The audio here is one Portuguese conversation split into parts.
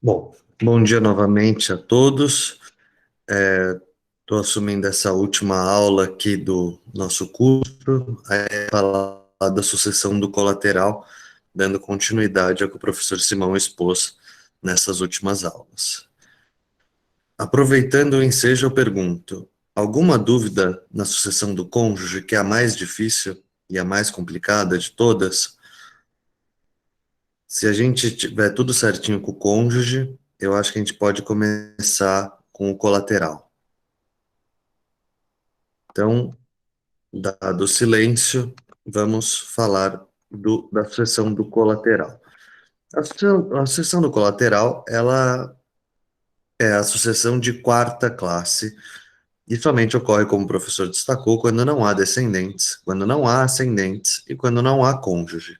Bom, bom dia novamente a todos. Estou assumindo essa última aula aqui do nosso curso, falar da sucessão do colateral, dando continuidade ao que o professor Simão expôs nessas últimas aulas. Aproveitando o ensejo, eu pergunto: alguma dúvida na sucessão do cônjuge, que é a mais difícil e a mais complicada de todas? Se a gente tiver tudo certinho com o cônjuge, eu acho que a gente pode começar com o colateral. Então, dado o silêncio, vamos falar da sucessão do colateral. A sucessão do colateral, ela é a sucessão de quarta classe e somente ocorre, como o professor destacou, quando não há descendentes, quando não há ascendentes e quando não há cônjuge.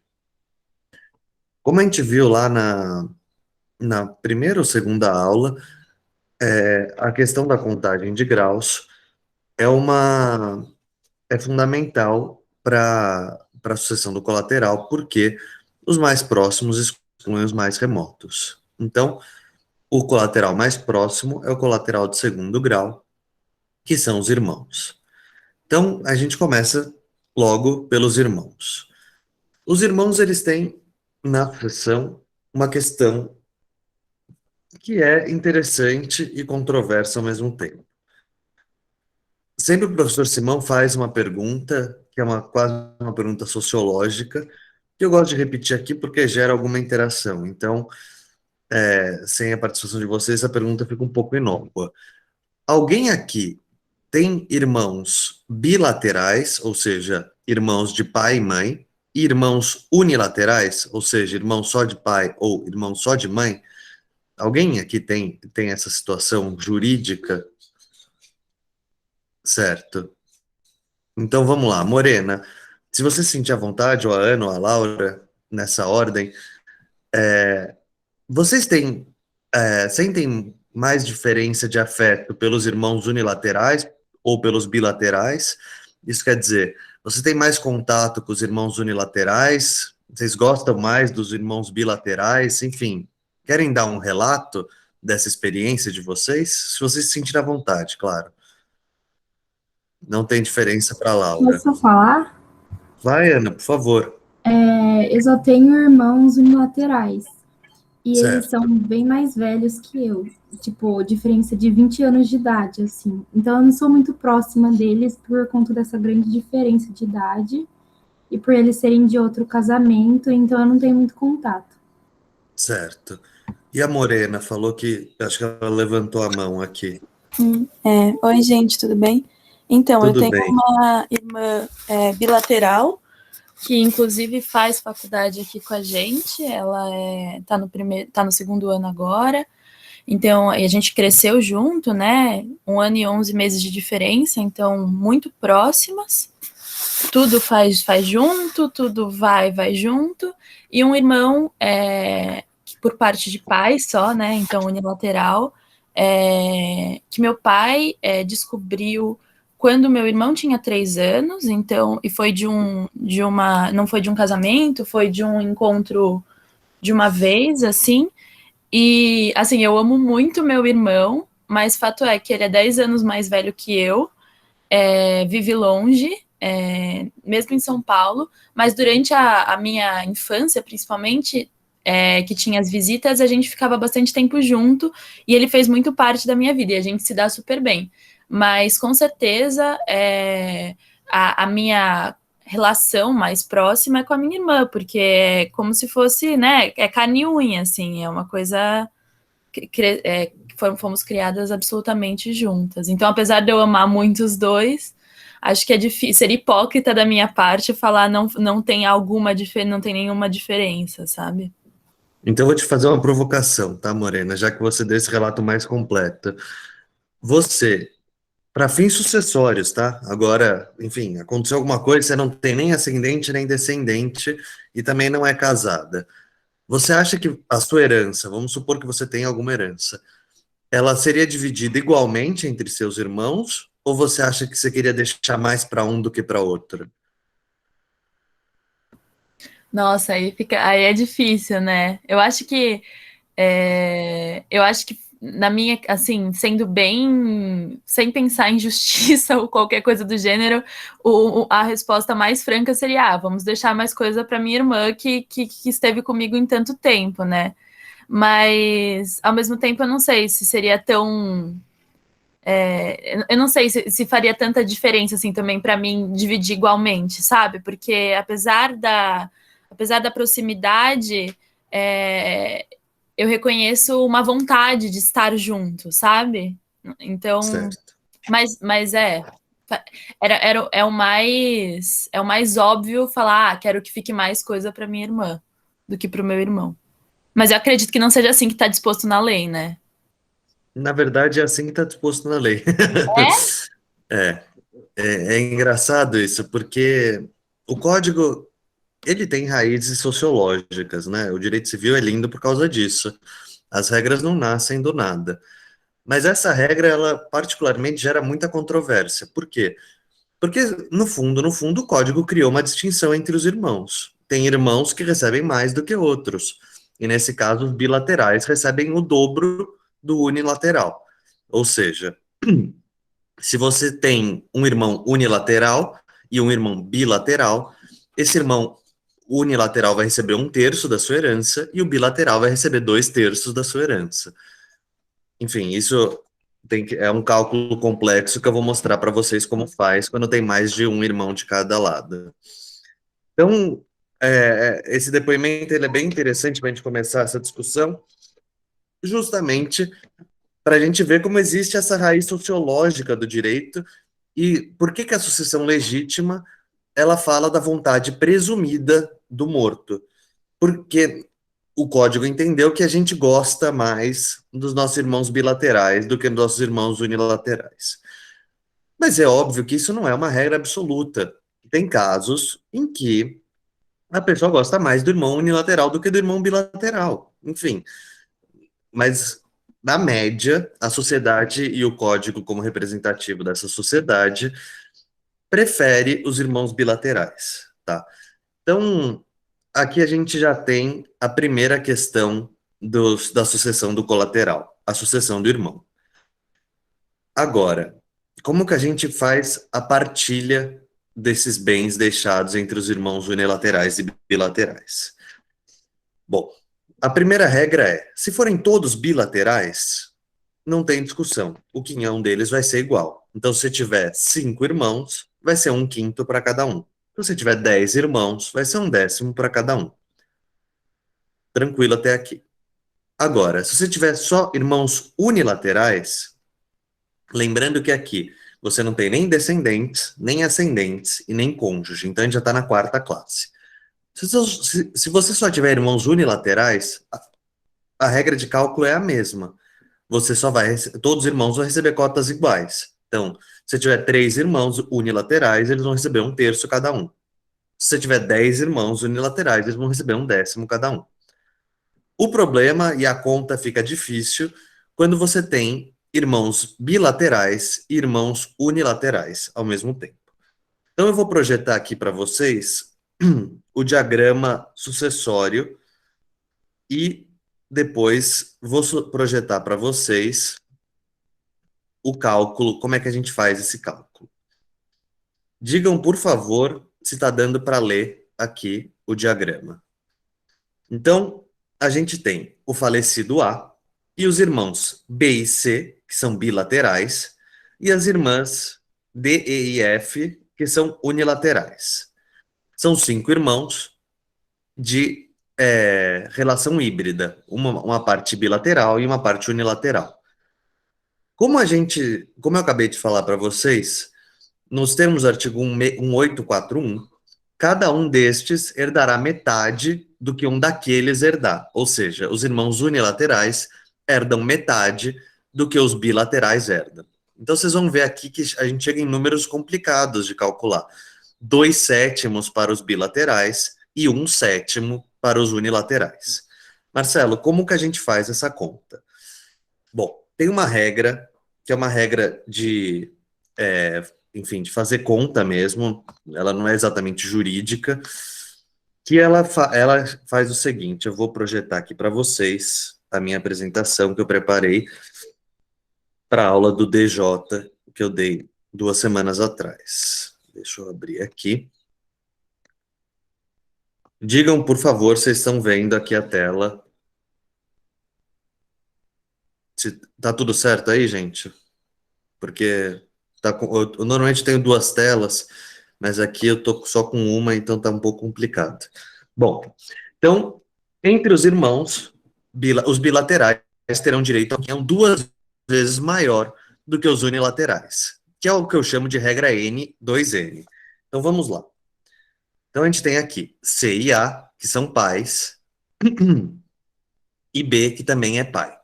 Como a gente viu lá na primeira ou segunda aula, a questão da contagem de graus é fundamental para a sucessão do colateral, porque os mais próximos excluem os mais remotos. Então, o colateral mais próximo é o colateral de segundo grau, que são os irmãos. Então, a gente começa logo pelos irmãos. Os irmãos, eles têm na sucessão uma questão que é interessante e controversa ao mesmo tempo. Sempre o professor Simão faz uma pergunta, que é quase uma pergunta sociológica, que eu gosto de repetir aqui porque gera alguma interação. Então, sem a participação de vocês, a pergunta fica um pouco inócua. Alguém aqui tem irmãos bilaterais, ou seja, irmãos de pai e mãe, e irmãos unilaterais, ou seja, irmão só de pai ou irmão só de mãe? Alguém aqui tem essa situação jurídica? Certo. Então vamos lá, Morena. Se você se sentir à vontade, ou a Ana ou a Laura, nessa ordem, vocês sentem mais diferença de afeto pelos irmãos unilaterais ou pelos bilaterais? Isso quer dizer, você tem mais contato com os irmãos unilaterais? Vocês gostam mais dos irmãos bilaterais? Enfim, querem dar um relato dessa experiência de vocês? Se vocês se sentirem à vontade, claro. Não tem diferença para Laura. Posso falar? Vai, Ana, por favor. Eu só tenho irmãos unilaterais. E eles são Certo. bem mais velhos que eu. Tipo, diferença de 20 anos de idade, assim. Então, eu não sou muito próxima deles por conta dessa grande diferença de idade. E por eles serem de outro casamento, então eu não tenho muito contato. Certo. E a Morena falou que, acho que ela levantou a mão aqui. Oi, gente, tudo bem? Então, eu Tudo tenho bem. uma irmã bilateral, que inclusive faz faculdade aqui com a gente. Ela tá no segundo ano agora. Então, a gente cresceu junto, né? 1 ano e 11 meses de diferença, então muito próximas. Tudo faz junto, tudo vai junto. E um irmão que por parte de pai só, né? Então, unilateral, que meu pai descobriu quando meu irmão tinha 3 anos, então, e foi não foi de um casamento, foi de um encontro de uma vez, assim. E assim, eu amo muito meu irmão, mas fato é que ele é 10 anos mais velho que eu, vive longe, mesmo em São Paulo, mas durante a minha infância, principalmente, que tinha as visitas, a gente ficava bastante tempo junto e ele fez muito parte da minha vida e a gente se dá super bem. Mas com certeza a minha relação mais próxima é com a minha irmã, porque é como se fosse, né, é carne e unha, assim, é uma coisa fomos criadas absolutamente juntas. Então, apesar de eu amar muito os dois, acho que é difícil, seria hipócrita da minha parte falar não tem não tem nenhuma diferença, sabe? Então eu vou te fazer uma provocação, tá, Morena? Já que você deu esse relato mais completo. Você, para fins sucessórios, tá? Agora, enfim, aconteceu alguma coisa, você não tem nem ascendente nem descendente e também não é casada. Você acha que a sua herança, vamos supor que você tenha alguma herança, ela seria dividida igualmente entre seus irmãos? Ou você acha que você queria deixar mais para um do que para outro? Nossa, aí é difícil, né? Eu acho que Eu acho que, na minha, assim, sendo bem, sem pensar em justiça ou qualquer coisa do gênero, a resposta mais franca seria: vamos deixar mais coisa para minha irmã que esteve comigo em tanto tempo, né? Mas, ao mesmo tempo, eu não sei se seria tão. Eu não sei se faria tanta diferença, assim, também para mim dividir igualmente, sabe? Porque apesar da proximidade, eu reconheço uma vontade de estar junto, sabe? Então, Certo. mas é o mais óbvio falar, quero que fique mais coisa para minha irmã do que para o meu irmão. Mas eu acredito que não seja assim que está disposto na lei, né? Na verdade, é assim que está disposto na lei. É? É, é engraçado isso, porque o código, ele tem raízes sociológicas, né? O direito civil é lindo por causa disso. As regras não nascem do nada. Mas essa regra, ela particularmente gera muita controvérsia. Por quê? Porque, no fundo, o código criou uma distinção entre os irmãos. Tem irmãos que recebem mais do que outros. E, nesse caso, os bilaterais recebem o dobro do unilateral. Ou seja, se você tem um irmão unilateral e um irmão bilateral, esse irmão unilateral vai receber 1/3 da sua herança e o bilateral vai receber 2/3 da sua herança. Enfim, isso é um cálculo complexo que eu vou mostrar para vocês como faz quando tem mais de um irmão de cada lado. Então, esse depoimento ele é bem interessante para a gente começar essa discussão, justamente para a gente ver como existe essa raiz sociológica do direito e por que a sucessão legítima ela fala da vontade presumida do morto. Porque o código entendeu que a gente gosta mais dos nossos irmãos bilaterais do que dos nossos irmãos unilaterais. Mas é óbvio que isso não é uma regra absoluta. Tem casos em que a pessoa gosta mais do irmão unilateral do que do irmão bilateral. Enfim, mas na média, a sociedade e o código, como representativo dessa sociedade, prefere os irmãos bilaterais, tá? Então, aqui a gente já tem a primeira questão da sucessão do colateral, a sucessão do irmão. Agora, como que a gente faz a partilha desses bens deixados entre os irmãos unilaterais e bilaterais? Bom, a primeira regra é, se forem todos bilaterais, não tem discussão. O quinhão deles vai ser igual. Então, se tiver 5 irmãos, vai ser 1/5 para cada um. Se você tiver 10 irmãos, vai ser 1/10 para cada um. Tranquilo até aqui. Agora, se você tiver só irmãos unilaterais, lembrando que aqui você não tem nem descendentes, nem ascendentes e nem cônjuge, então a gente já está na quarta classe. Se você só tiver irmãos unilaterais, a regra de cálculo é a mesma. Você só vai, todos os irmãos vão receber cotas iguais. Então, se você tiver 3 irmãos unilaterais, eles vão receber 1/3 cada um. Se você tiver 10 irmãos unilaterais, eles vão receber 1/10 cada um. O problema, e a conta fica difícil, quando você tem irmãos bilaterais e irmãos unilaterais ao mesmo tempo. Então, eu vou projetar aqui para vocês o diagrama sucessório e depois vou projetar para vocês o cálculo, como é que a gente faz esse cálculo. Digam, por favor, se está dando para ler aqui o diagrama. Então, a gente tem o falecido A e os irmãos B e C, que são bilaterais, e as irmãs D, E e F, que são unilaterais. São 5 irmãos de relação híbrida, uma parte bilateral e uma parte unilateral. Como eu acabei de falar para vocês, nos termos do artigo 1841, cada um destes herdará metade do que um daqueles herdar. Ou seja, os irmãos unilaterais herdam metade do que os bilaterais herdam. Então, vocês vão ver aqui que a gente chega em números complicados de calcular. 2/7 para os bilaterais e 1/7 para os unilaterais. Marcelo, como que a gente faz essa conta? Bom, tem uma regra, que é uma regra de enfim, de fazer conta mesmo, ela não é exatamente jurídica, que ela faz o seguinte, eu vou projetar aqui para vocês a minha apresentação que eu preparei para a aula do DJ que eu dei 2 semanas atrás. Deixa eu abrir aqui. Digam, por favor, vocês estão vendo aqui a tela. Tá tudo certo aí, gente? Porque eu normalmente tenho 2 telas, mas aqui eu tô só com uma, então tá um pouco complicado. Bom, então, entre os irmãos, os bilaterais terão direito a união 2 vezes maior do que os unilaterais, que é o que eu chamo de regra N, 2N. Então vamos lá. Então a gente tem aqui C e A, que são pais, e B, que também é pai.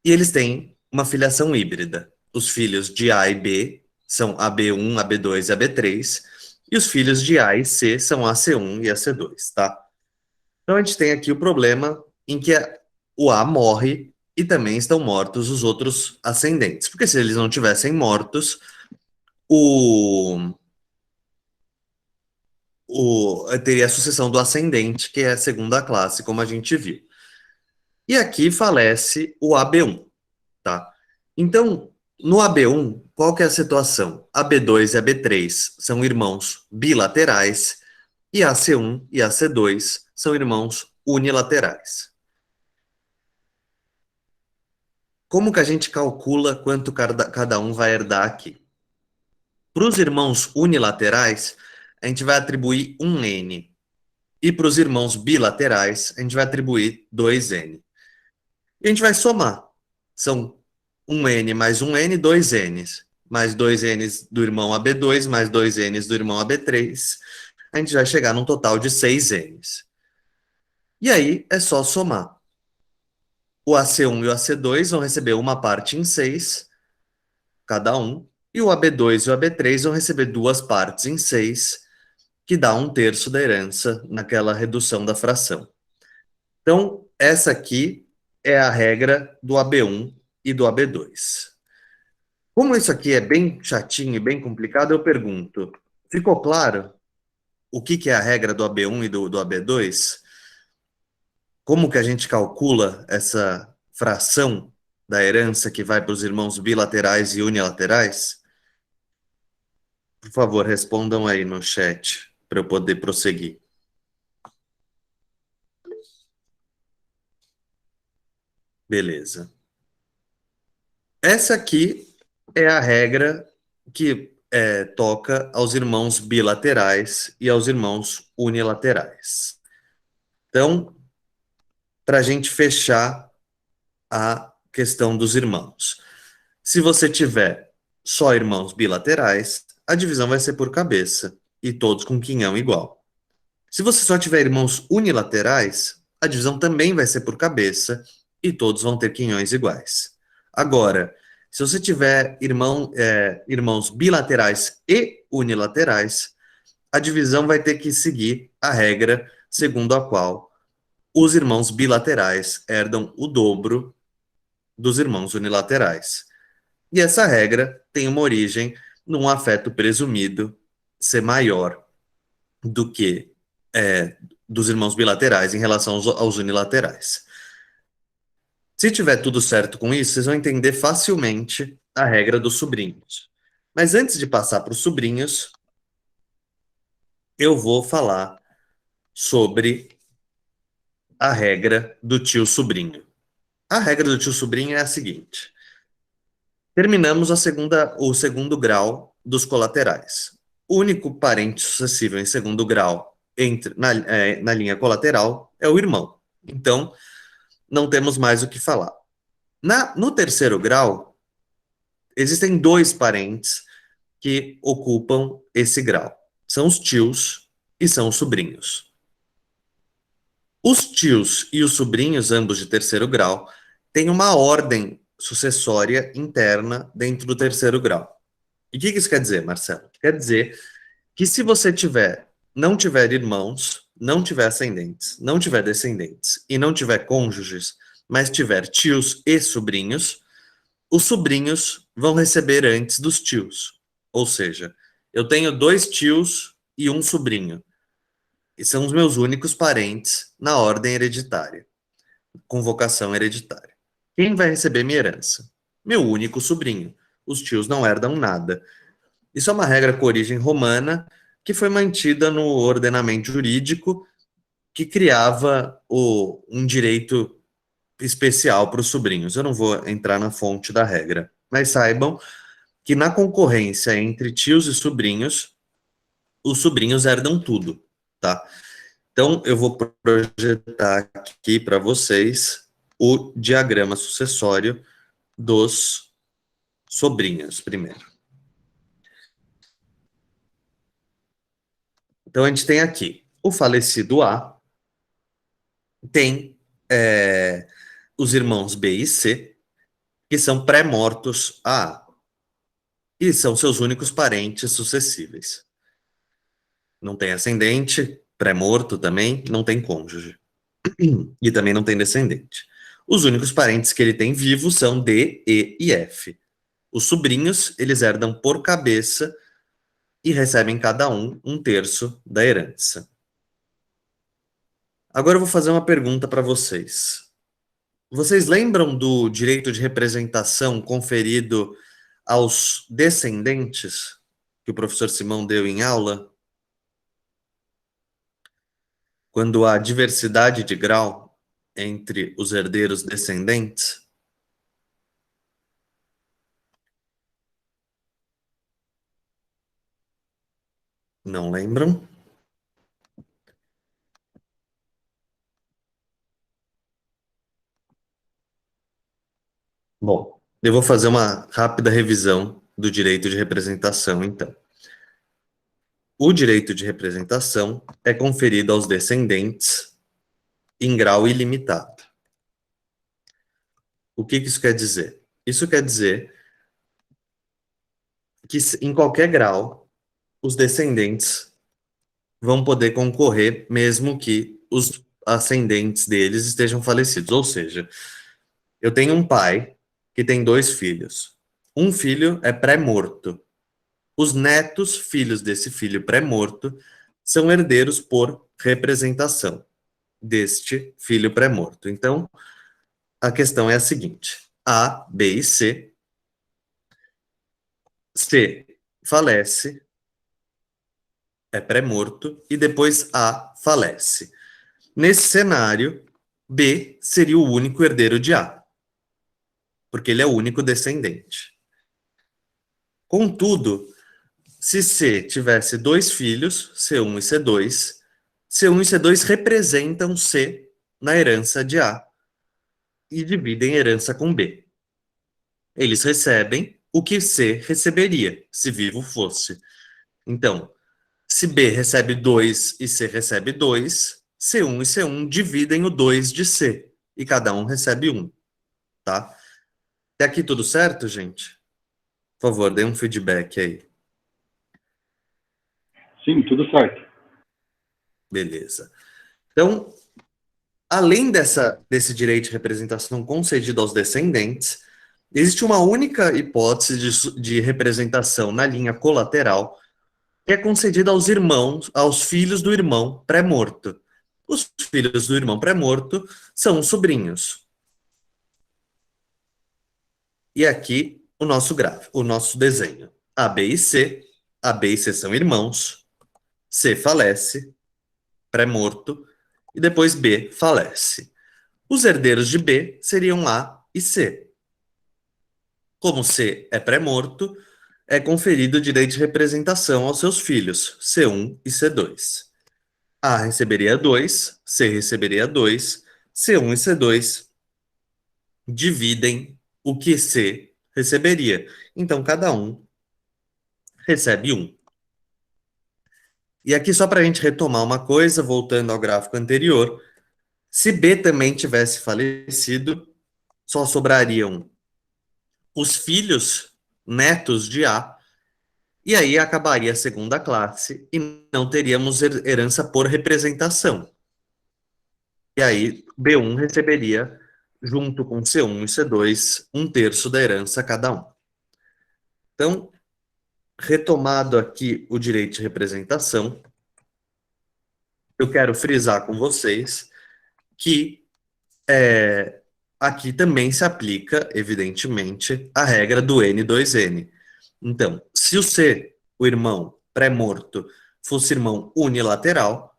E eles têm uma filiação híbrida. Os filhos de A e B são AB1, AB2 e AB3, e os filhos de A e C são AC1 e AC2, tá? Então a gente tem aqui o problema em que o A morre e também estão mortos os outros ascendentes, porque se eles não tivessem mortos, teria a sucessão do ascendente, que é a segunda classe, como a gente viu. E aqui falece o AB1, tá? Então, no AB1, qual que é a situação? AB2 e AB3 são irmãos bilaterais e AC1 e AC2 são irmãos unilaterais. Como que a gente calcula quanto cada um vai herdar aqui? Para os irmãos unilaterais, a gente vai atribuir 1N. E para os irmãos bilaterais, a gente vai atribuir 2N. E a gente vai somar. São 1N mais 1N, 2Ns. Mais 2Ns do irmão AB2, mais 2Ns do irmão AB3. A gente vai chegar num total de 6Ns. E aí é só somar. O AC1 e o AC2 vão receber uma parte em 6, cada um. E o AB2 e o AB3 vão receber 2 partes em 6, que dá 1/3 da herança naquela redução da fração. Então, essa aqui é a regra do AB1 e do AB2. Como isso aqui é bem chatinho e bem complicado, eu pergunto, ficou claro o que é a regra do AB1 e do AB2? Como que a gente calcula essa fração da herança que vai para os irmãos bilaterais e unilaterais? Por favor, respondam aí no chat para eu poder prosseguir. Beleza. Essa aqui é a regra que toca aos irmãos bilaterais e aos irmãos unilaterais. Então, para a gente fechar a questão dos irmãos. Se você tiver só irmãos bilaterais, a divisão vai ser por cabeça, e todos com quinhão igual. Se você só tiver irmãos unilaterais, a divisão também vai ser por cabeça, e todos vão ter quinhões iguais. Agora, se você tiver irmãos bilaterais e unilaterais, a divisão vai ter que seguir a regra segundo a qual os irmãos bilaterais herdam o dobro dos irmãos unilaterais. E essa regra tem uma origem num afeto presumido ser maior do que dos irmãos bilaterais em relação aos unilaterais. Se tiver tudo certo com isso, vocês vão entender facilmente a regra dos sobrinhos. Mas antes de passar para os sobrinhos, eu vou falar sobre a regra do tio-sobrinho. A regra do tio-sobrinho é a seguinte. Terminamos o segundo grau dos colaterais. O único parente sucessível em segundo grau na linha colateral é o irmão. Então, não temos mais o que falar. No terceiro grau, existem 2 parentes que ocupam esse grau. São os tios e são os sobrinhos. Os tios e os sobrinhos, ambos de terceiro grau, têm uma ordem sucessória interna dentro do terceiro grau. E o que isso quer dizer, Marcelo? Quer dizer que se você não tiver irmãos, não tiver ascendentes, não tiver descendentes e não tiver cônjuges, mas tiver tios e sobrinhos, os sobrinhos vão receber antes dos tios. Ou seja, eu tenho 2 tios e um sobrinho. E são os meus únicos parentes na ordem hereditária. com vocação hereditária. Quem vai receber minha herança? Meu único sobrinho. Os tios não herdam nada. Isso é uma regra com origem romana que foi mantida no ordenamento jurídico que criava um direito especial para os sobrinhos. Eu não vou entrar na fonte da regra, mas saibam que na concorrência entre tios e sobrinhos, os sobrinhos herdam tudo, tá? Então, eu vou projetar aqui para vocês o diagrama sucessório dos sobrinhos primeiro. Então, a gente tem aqui o falecido A, tem os irmãos B e C, que são pré-mortos a A, e são seus únicos parentes sucessíveis. Não tem ascendente, pré-morto também, não tem cônjuge. E também não tem descendente. Os únicos parentes que ele tem vivos são D, E e F. Os sobrinhos, eles herdam por cabeça e recebem cada um terço da herança. Agora eu vou fazer uma pergunta para vocês. Vocês lembram do direito de representação conferido aos descendentes que o professor Simão deu em aula? Quando há diversidade de grau entre os herdeiros descendentes? Não lembram? Bom, eu vou fazer uma rápida revisão do direito de representação, então. O direito de representação é conferido aos descendentes em grau ilimitado. O que isso quer dizer? Isso quer dizer que em qualquer grau, os descendentes vão poder concorrer, mesmo que os ascendentes deles estejam falecidos. Ou seja, eu tenho um pai que tem 2 filhos. Um filho é pré-morto. Os netos, filhos desse filho pré-morto, são herdeiros por representação deste filho pré-morto. Então, a questão é a seguinte: A, B e C. C falece, é pré-morto, e depois A falece. Nesse cenário, B seria o único herdeiro de A, porque ele é o único descendente. Contudo, se C tivesse 2 filhos, C1 e C2, C1 e C2 representam C na herança de A e dividem a herança com B. Eles recebem o que C receberia, se vivo fosse. Então, se B recebe 2 e C recebe 2, C1 e C1 dividem o 2 de C, e cada um recebe 1, tá? Até aqui tudo certo, gente? Por favor, dê um feedback aí. Sim, tudo certo. Beleza. Então, além desse direito de representação concedido aos descendentes, existe uma única hipótese de representação na linha colateral, que é concedida aos irmãos, aos filhos do irmão pré-morto. Os filhos do irmão pré-morto são os sobrinhos. E aqui o nosso gráfico, o nosso desenho. A, B e C. A, B e C são irmãos. C falece, pré-morto, e depois B falece. Os herdeiros de B seriam A e C. Como C é pré-morto, é conferido o direito de representação aos seus filhos, C1 e C2. A receberia 2, C receberia 2, C1 e C2 dividem o que C receberia. Então, cada um recebe 1. E aqui, só para a gente retomar uma coisa, voltando ao gráfico anterior, se B também tivesse falecido, só sobrariam os filhos netos de A, e aí acabaria a segunda classe e não teríamos herança por representação. E aí B1 receberia, junto com C1 e C2, um terço da herança cada um. Então, retomado aqui o direito de representação, eu quero frisar com vocês que Aqui também se aplica, evidentemente, a regra do N2N. Então, se o C, o irmão pré-morto, fosse irmão unilateral,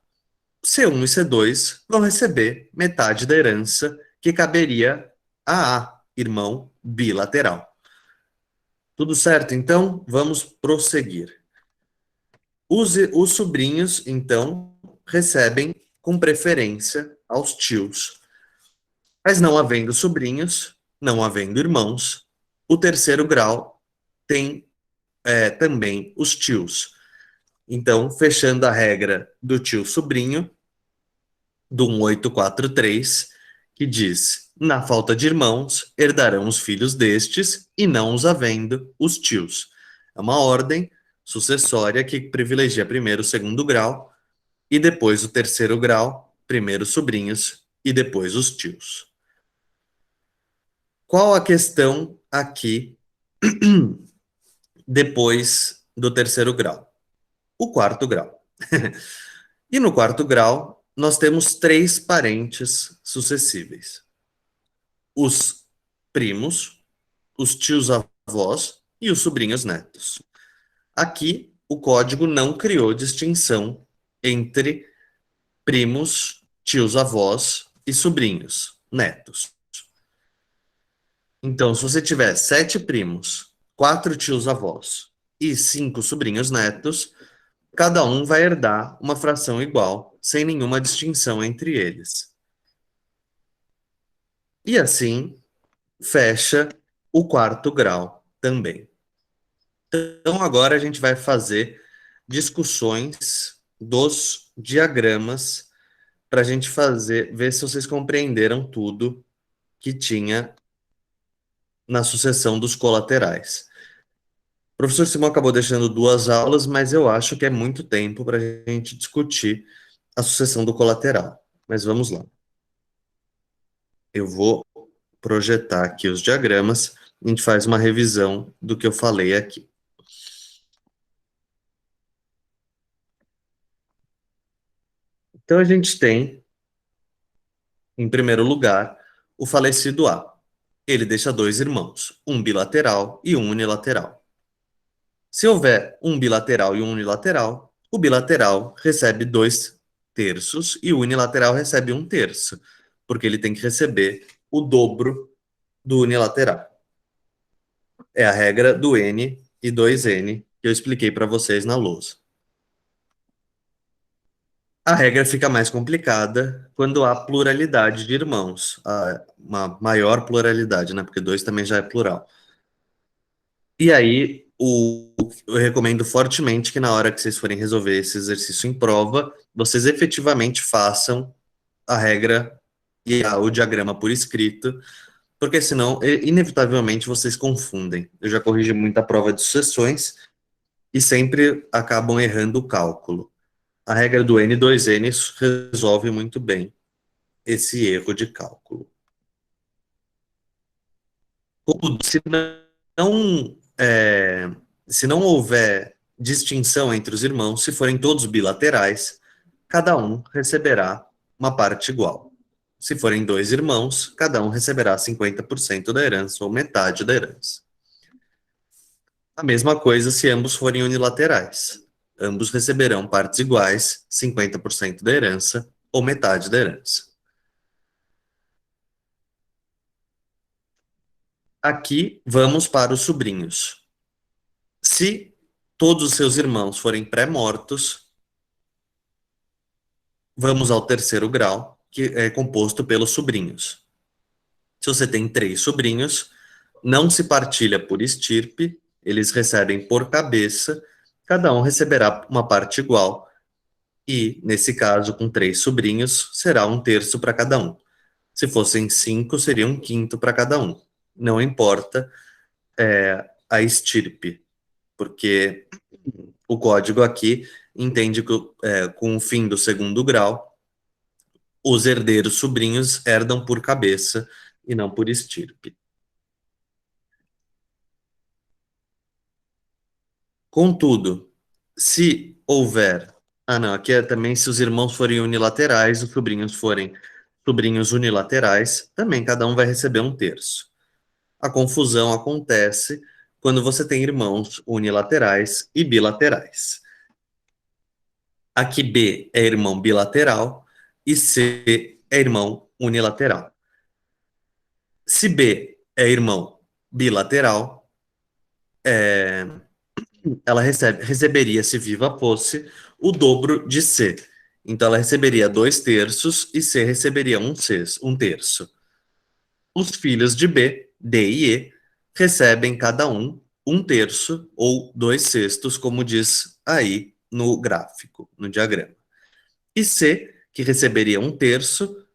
C1 e C2 vão receber metade da herança que caberia a A, irmão bilateral. Tudo certo? Então, vamos prosseguir. Os sobrinhos, então, recebem com preferência aos tios. Mas não havendo sobrinhos, não havendo irmãos, o terceiro grau tem também os tios. Então, fechando a regra do tio sobrinho, do 1843, que diz: na falta de irmãos, herdarão os filhos destes, e não os havendo, os tios. É uma ordem sucessória que privilegia primeiro o segundo grau, e depois o terceiro grau, primeiro os sobrinhos e depois os tios. Qual a questão aqui depois do terceiro grau? O quarto grau. E no quarto grau, nós temos três parentes sucessíveis: os primos, os tios-avós e os sobrinhos netos. Aqui, o código não criou distinção entre primos, tios-avós e sobrinhos netos. Então, se você tiver 7 primos, 4 tios-avós e 5 sobrinhos netos, cada um vai herdar uma fração igual, sem nenhuma distinção entre eles. E assim, fecha o quarto grau também. Então, agora a gente vai fazer discussões dos diagramas para a gente ver se vocês compreenderam tudo que tinha na sucessão dos colaterais. O professor Simão acabou deixando 2 aulas, mas eu acho que é muito tempo para a gente discutir a sucessão do colateral. Mas vamos lá. Eu vou projetar aqui os diagramas, a gente faz uma revisão do que eu falei aqui. Então, a gente tem, em primeiro lugar, o falecido A. Ele deixa 2 irmãos, um bilateral e um unilateral. Se houver um bilateral e um unilateral, o bilateral recebe 2/3 e o unilateral recebe 1/3, porque ele tem que receber o dobro do unilateral. É a regra do N e 2N que eu expliquei para vocês na lousa. A regra fica mais complicada quando há pluralidade de irmãos, uma maior pluralidade, né? Porque 2 também já é plural. E aí, eu recomendo fortemente que na hora que vocês forem resolver esse exercício em prova, vocês efetivamente façam a regra e o diagrama por escrito, porque senão, inevitavelmente, vocês confundem. Eu já corrigi muita prova de sucessões e sempre acabam errando o cálculo. A regra do N2N resolve muito bem esse erro de cálculo. Se não, se não houver distinção entre os irmãos, se forem todos bilaterais, cada um receberá uma parte igual. Se forem 2 irmãos, cada um receberá 50% da herança ou metade da herança. A mesma coisa se ambos forem unilaterais. Ambos receberão partes iguais, 50% da herança ou metade da herança. Aqui vamos para os sobrinhos. Se todos os seus irmãos forem pré-mortos, vamos ao terceiro grau, que é composto pelos sobrinhos. Se você tem 3 sobrinhos, não se partilha por estirpe, eles recebem por cabeça, cada um receberá uma parte igual, e, nesse caso, com 3 sobrinhos, será 1/3 para cada um. Se fossem 5, seria 1/5 para cada um. Não importa a estirpe, porque o código aqui entende que com o fim do segundo grau, os herdeiros sobrinhos herdam por cabeça e não por estirpe. Contudo, se houver... Ah, não, aqui é também se os irmãos forem unilaterais, os sobrinhos forem sobrinhos unilaterais, também cada um vai receber um terço. A confusão acontece quando você tem irmãos unilaterais e bilaterais. Aqui B é irmão bilateral e C é irmão unilateral. Se B é irmão bilateral, ela receberia, se viva fosse, o dobro de C. Então ela receberia 2 terços e C receberia um terço. Os filhos de B, D e E, recebem cada um terço ou 2 sextos, como diz aí no gráfico, no diagrama. E C, que receberia um terço,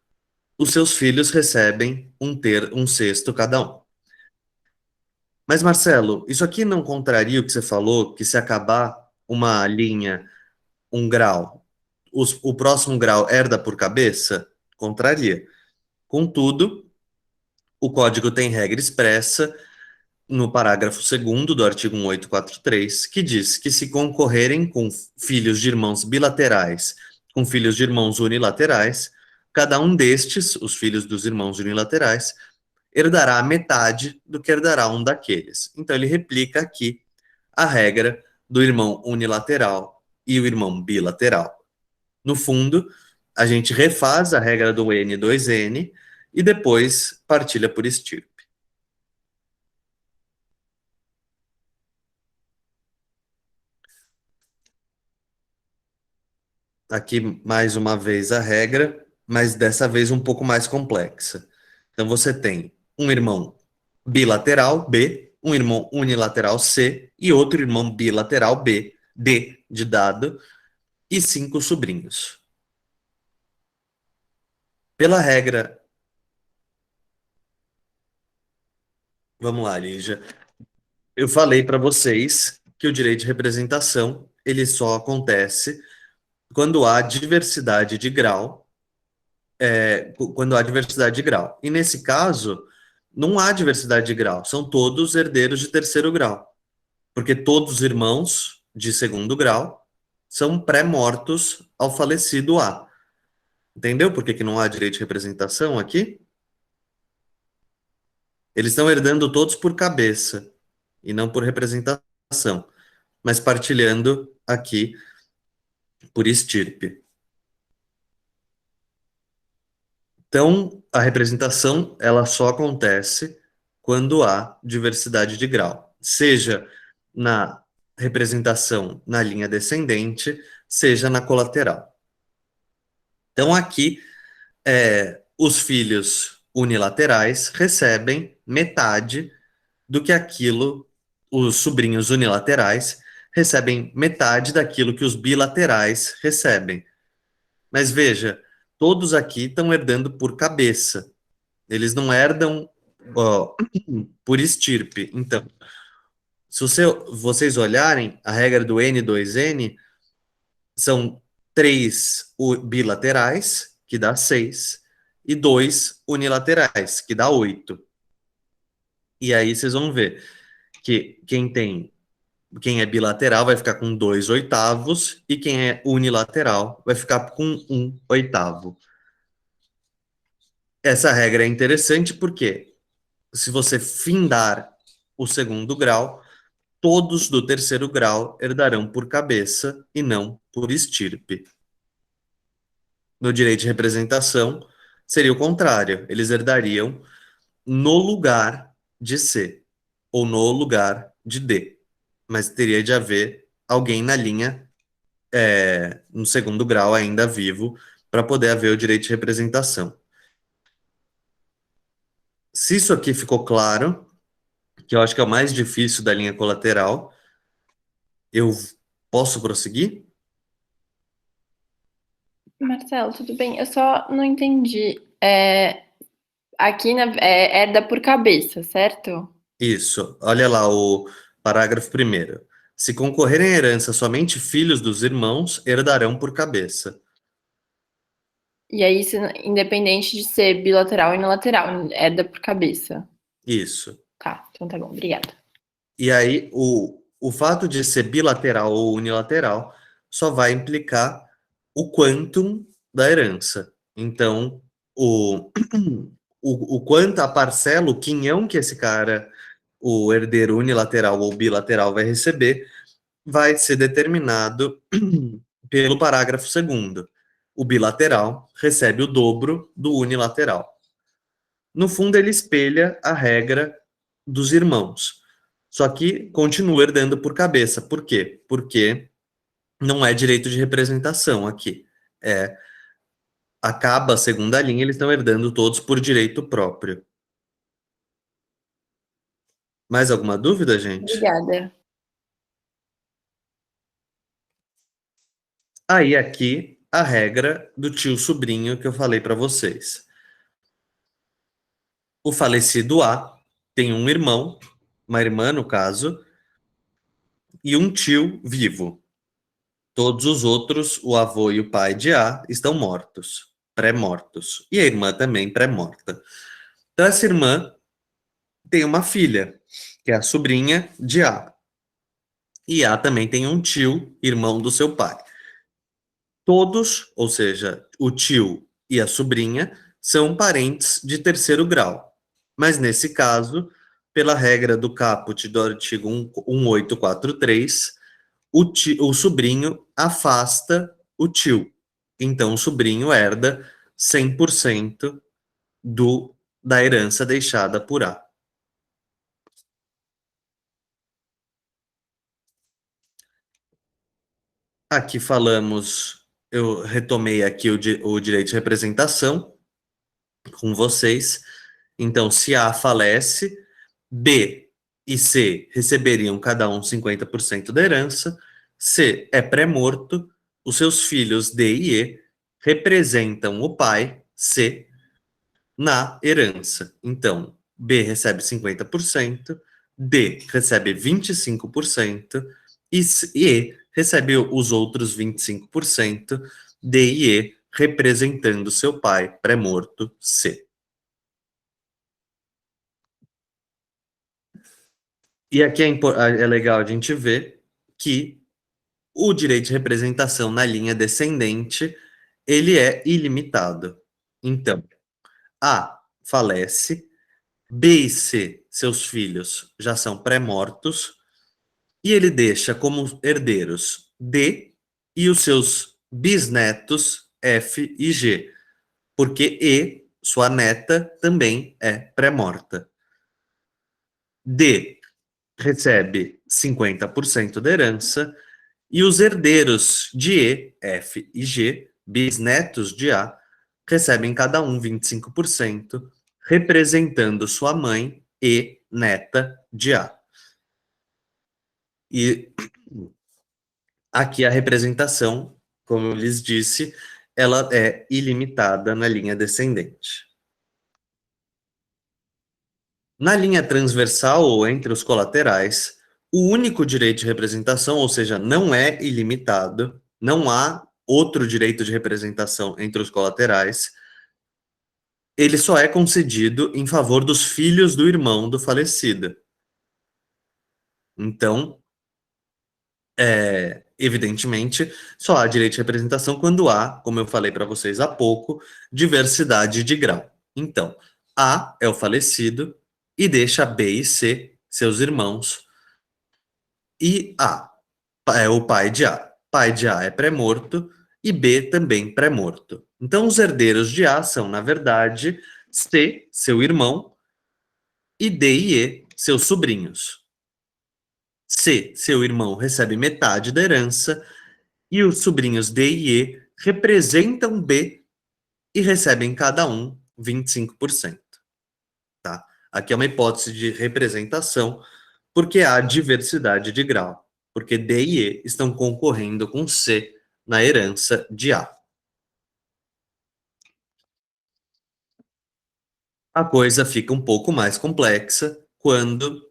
os seus filhos recebem um sexto cada um. Mas, Marcelo, isso aqui não contraria o que você falou, que se acabar uma linha, um grau, o próximo grau herda por cabeça? Contraria. Contudo, o código tem regra expressa no parágrafo 2º do artigo 1843, que diz que se concorrerem com filhos de irmãos bilaterais com filhos de irmãos unilaterais, cada um destes, os filhos dos irmãos unilaterais, herdará a metade do que herdará um daqueles. Então ele replica aqui a regra do irmão unilateral e o irmão bilateral. No fundo, a gente refaz a regra do N2N e depois partilha por estirpe. Aqui mais uma vez a regra, mas dessa vez um pouco mais complexa. Então você tem um irmão bilateral B, um irmão unilateral C e outro irmão bilateral B, D de dado, e 5 sobrinhos. Pela regra. Vamos lá, Lígia. Eu falei para vocês que o direito de representação ele só acontece quando há diversidade de grau, quando há diversidade de grau. E nesse caso, não há diversidade de grau, são todos herdeiros de terceiro grau, porque todos os irmãos de segundo grau são pré-mortos ao falecido A. Entendeu por que não há direito de representação aqui? Eles estão herdando todos por cabeça e não por representação, mas partilhando aqui por estirpe. Então, a representação ela só acontece quando há diversidade de grau, seja na representação na linha descendente, seja na colateral. Então, aqui, os filhos unilaterais recebem metade do que aquilo, os sobrinhos unilaterais recebem metade daquilo que os bilaterais recebem. Mas veja, todos aqui estão herdando por cabeça. Eles não herdam por estirpe. Então, se vocês olharem, a regra do N2N são 3 bilaterais, que dá 6, e 2 unilaterais, que dá 8. E aí vocês vão ver que quem é bilateral vai ficar com 2/8 e quem é unilateral vai ficar com 1/8. Essa regra é interessante porque se você findar o segundo grau, todos do terceiro grau herdarão por cabeça e não por estirpe. No direito de representação, seria o contrário. Eles herdariam no lugar de C ou no lugar de D. Mas teria de haver alguém na linha, no segundo grau, ainda vivo, para poder haver o direito de representação. Se isso aqui ficou claro, que eu acho que é o mais difícil da linha colateral, eu posso prosseguir? Marcelo, tudo bem? Eu só não entendi. Aqui herda por cabeça, certo? Isso. Olha lá o parágrafo 1º. Se concorrerem à herança somente filhos dos irmãos, herdarão por cabeça. E aí, independente de ser bilateral ou unilateral, herda por cabeça. Isso. Tá, então tá bom, obrigada. E aí, o fato de ser bilateral ou unilateral só vai implicar o quantum da herança. Então, o, o quanto a parcela, o quinhão que esse cara, o herdeiro unilateral ou bilateral, vai receber, vai ser determinado pelo parágrafo 2º. O bilateral recebe o dobro do unilateral. No fundo, ele espelha a regra dos irmãos. Só que continua herdando por cabeça. Por quê? Porque não é direito de representação aqui. Acaba a segunda linha, eles estão herdando todos por direito próprio. Mais alguma dúvida, gente? Obrigada. Aí aqui a regra do tio-sobrinho que eu falei para vocês. O falecido A tem um irmão, uma irmã no caso, e um tio vivo. Todos os outros, o avô e o pai de A, estão mortos, pré-mortos. E a irmã também pré-morta. Então essa irmã tem uma filha, que é a sobrinha de A. E A também tem um tio, irmão do seu pai. Todos, ou seja, o tio e a sobrinha, são parentes de terceiro grau. Mas nesse caso, pela regra do caput do artigo 1843, o sobrinho afasta o tio. Então, o sobrinho herda 100% da herança deixada por A. Aqui falamos, eu retomei aqui o direito de representação com vocês. Então, se A falece, B e C receberiam cada um 50% da herança. C é pré-morto, os seus filhos D e E representam o pai, C, na herança. Então, B recebe 50%, D recebe 25% e E recebe os outros 25%, D e E representando seu pai pré-morto, C. E aqui é legal a gente ver que o direito de representação na linha descendente, ele é ilimitado. Então, A falece, B e C, seus filhos, já são pré-mortos, e ele deixa como herdeiros D e os seus bisnetos F e G, porque E, sua neta, também é pré-morta. D recebe 50% da herança e os herdeiros de E, F e G, bisnetos de A, recebem cada um 25%, representando sua mãe e neta de A. E aqui a representação, como eu lhes disse, ela é ilimitada na linha descendente. Na linha transversal ou entre os colaterais, o único direito de representação, ou seja, não é ilimitado, não há outro direito de representação entre os colaterais, ele só é concedido em favor dos filhos do irmão do falecido. Então, evidentemente, só há direito de representação quando há, como eu falei para vocês há pouco, diversidade de grau. Então, A é o falecido e deixa B e C, seus irmãos, e A é o pai de A. Pai de A é pré-morto e B também pré-morto. Então, os herdeiros de A são, na verdade, C, seu irmão, e D e E, seus sobrinhos. C, seu irmão, recebe metade da herança e os sobrinhos D e E representam B e recebem cada um 25%. Tá? Aqui é uma hipótese de representação porque há diversidade de grau, porque D e E estão concorrendo com C na herança de A. A coisa fica um pouco mais complexa quando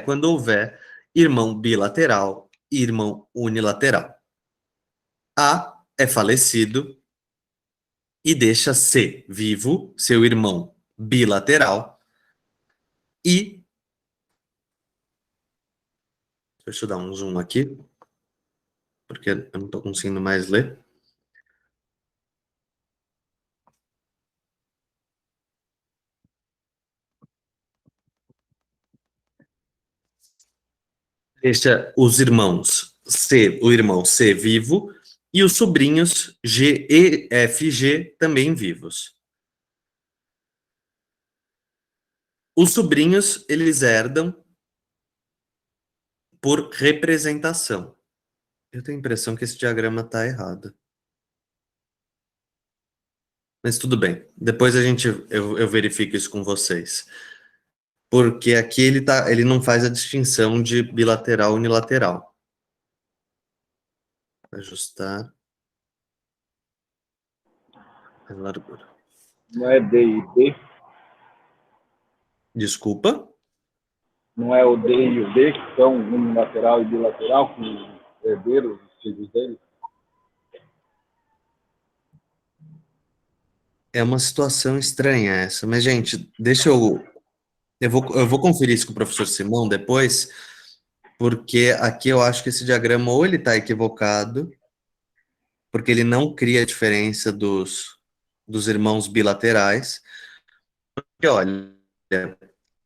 quando houver irmão bilateral e irmão unilateral. A é falecido e deixa C vivo, seu irmão bilateral, e deixa eu dar um zoom aqui, porque eu não estou conseguindo mais ler. deixa os irmãos C, o irmão C vivo e os sobrinhos G, E, F e G também vivos. Os sobrinhos, eles herdam por representação. Eu tenho a impressão que esse diagrama está errado. Mas tudo bem. Depois eu verifico isso com vocês. Porque aqui ele não faz a distinção de bilateral e unilateral. Ajustar a largura. Não é D e D? Desculpa? Não é o D e o D que são unilateral e bilateral, com os herdeiros, os filhos deles? É uma situação estranha essa. Mas, gente, eu vou conferir isso com o professor Simão depois, porque aqui eu acho que esse diagrama ou ele está equivocado, porque ele não cria a diferença dos irmãos bilaterais. Porque, olha,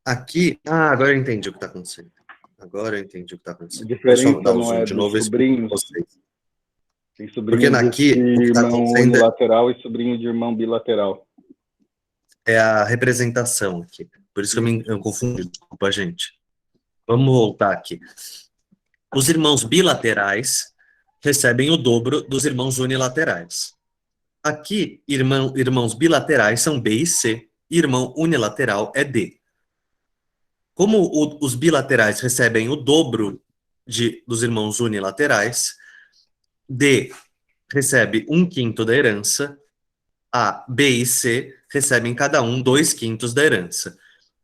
aqui... Ah, agora eu entendi o que está acontecendo. Agora eu entendi o que está acontecendo. A diferença Dar o não zoom é de dos novo, eu explico sobrinhos. para vocês. Tem sobrinho Porque aqui, de o que está irmão acontecendo unilateral e sobrinho de irmão bilateral. é a representação aqui. Por isso que eu confundi, desculpa, gente. Vamos voltar aqui. Os irmãos bilaterais recebem o dobro dos irmãos unilaterais. Aqui, irmãos bilaterais são B e C, e irmão unilateral é D. Como os bilaterais recebem o dobro dos irmãos unilaterais, D recebe 1/5 da herança, A, B e C recebem cada um 2/5 da herança.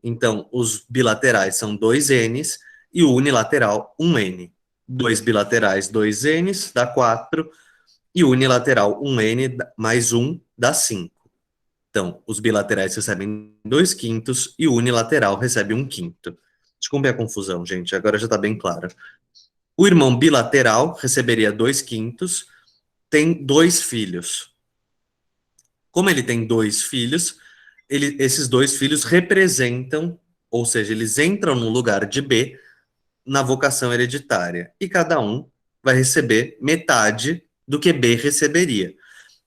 Então, os bilaterais são 2Ns e o unilateral 1N. 2 bilaterais, 2Ns, dá 4, e o unilateral 1N mais 1 dá 5. Então, os bilaterais recebem 2/5 e o unilateral recebe 1/5. Desculpe a confusão, gente, agora já está bem claro. O irmão bilateral receberia 2/5, tem 2 filhos. Como ele tem 2 filhos, esses 2 filhos representam, ou seja, eles entram no lugar de B na vocação hereditária. E cada um vai receber metade do que B receberia.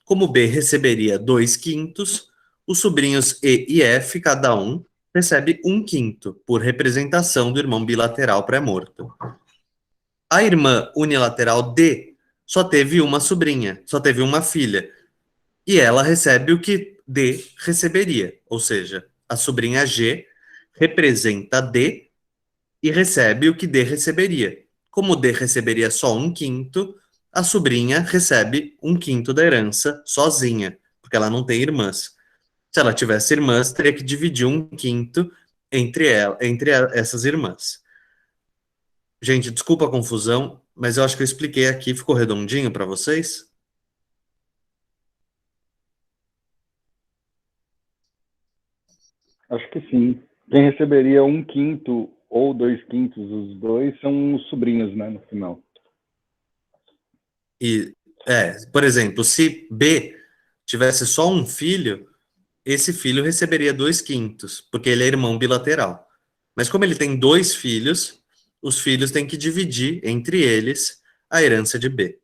Como B receberia 2/5, os sobrinhos E e F, cada um, recebe 1/5, por representação do irmão bilateral pré-morto. A irmã unilateral D só teve uma sobrinha, só teve uma filha. E ela recebe o que D receberia, ou seja, a sobrinha G representa D e recebe o que D receberia. Como D receberia só 1/5, a sobrinha recebe 1/5 da herança sozinha, porque ela não tem irmãs. Se ela tivesse irmãs, teria que dividir 1/5 entre essas irmãs. Gente, desculpa a confusão, mas eu acho que eu expliquei aqui, ficou redondinho para vocês? Acho que sim. Quem receberia 1/5 ou 2/5, os dois, são os sobrinhos, né, no final. Por exemplo, se B tivesse só um filho, esse filho receberia 2/5, porque ele é irmão bilateral. Mas como ele tem 2 filhos, os filhos têm que dividir entre eles a herança de B.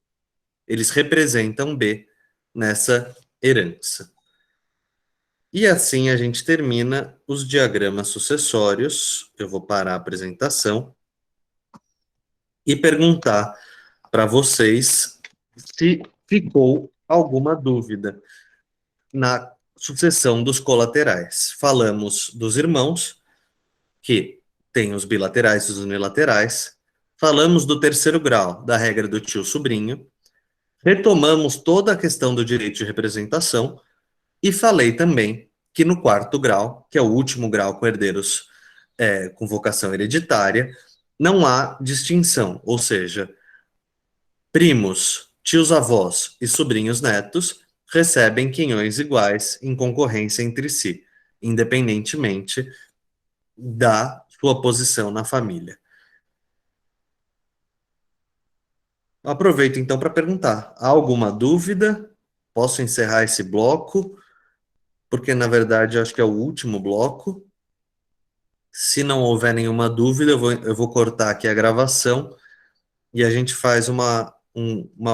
Eles representam B nessa herança. E assim a gente termina os diagramas sucessórios. Eu vou parar a apresentação e perguntar para vocês se ficou alguma dúvida na sucessão dos colaterais. Falamos dos irmãos, que tem os bilaterais e os unilaterais. Falamos do terceiro grau, da regra do tio-sobrinho. Retomamos toda a questão do direito de representação. E falei também que no quarto grau, que é o último grau com herdeiros com vocação hereditária, não há distinção, ou seja, primos, tios-avós e sobrinhos-netos recebem quinhões iguais em concorrência entre si, independentemente da sua posição na família. Aproveito então para perguntar, há alguma dúvida? Posso encerrar esse bloco? Porque, na verdade, eu acho que é o último bloco. Se não houver nenhuma dúvida, eu vou cortar aqui a gravação e a gente faz uma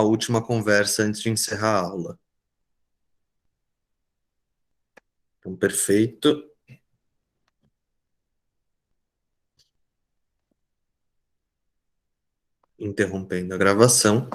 última conversa antes de encerrar a aula. Então, perfeito. Interrompendo a gravação.